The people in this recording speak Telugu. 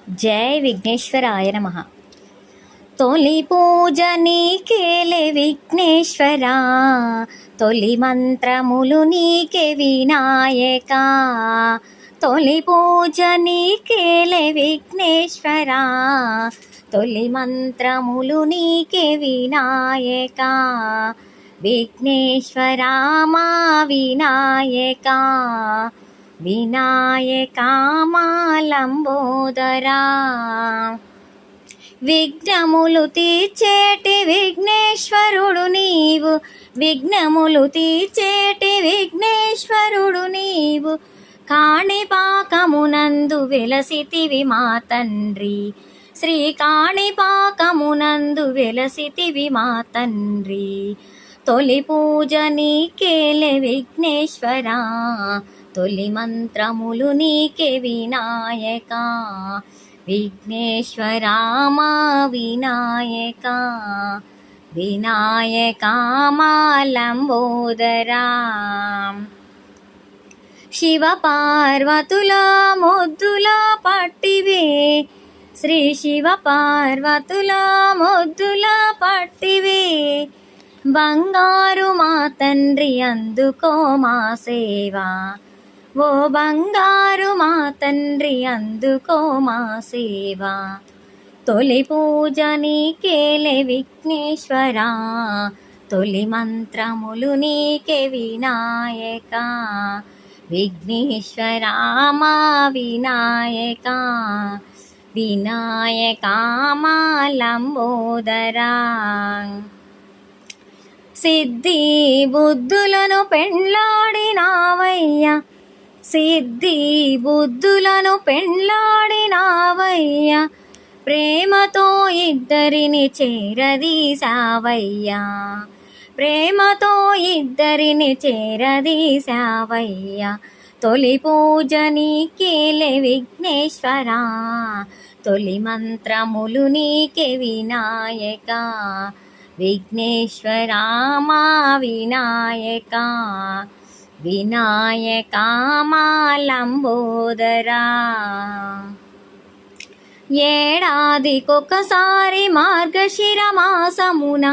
జై విఘ్నేశ్వరాయ నమః. తొలి పూజ నీకేలే విఘ్నేశ్వరా, తొలి మంత్రములు నీకే వినాయకా. తొలి పూజ నీకేలే విఘ్నేశ్వరా, తొలి మంత్రములు నీకే వినాయకా. విఘ్నేశ్వరా మా వినాయకా, వినాయకా మా లంబోదరా. విఘ్నములు తీర్చేటి విఘ్నేశ్వరుడు నీవు, విఘ్నములు తీర్చేటి విఘ్నేశ్వరుడు నీవు. కాణిపాకమునందు వెలసితివి మా తండ్రి, శ్రీ కాణిపాకమునందు వెలసితివి మా తండ్రి. తొలి పూజ నీకేలే విఘ్నేశ్వరా, తొలి మంత్రములు నీకే వినాయకా. విఘ్నేశ్వరా మా వినాయకా, వినాయకా మా లంబోదరా. శివ పార్వతుల మొద్దుల పట్టివే, శ్రీ శివ పార్వతుల మొద్దుల పట్టివే. బంగారు మా తండ్రి అందుకో మా సేవా, ఓ బంగారు మా తండ్రి అందుకో మా సేవా. తొలి పూజ నీకేలే విఘ్నేశ్వరా, తొలి మంత్రములు నీకే వినాయకా. విఘ్నేశ్వరా మా వినాయకా, వినాయకా మా లంబోదరా. సిద్ధి బుద్ధులను పెండ్లాడినావయ్యా, సిద్ధి బుద్ధులను పెండ్లాడినావయ్యా. ప్రేమతో ఇద్దరిని చేరదీశావయ్యా, ప్రేమతో ఇద్దరిని చేరదీశావయ్యా. తొలి పూజ నీకేలే విఘ్నేశ్వరా, తొలి మంత్రములు నీకే వినాయకా. విఘ్నేశ్వరా మా వినాయకా, వినాయకా మా లంబోదరా. ఏడాదికొకసారి మార్గశిర మాసమున,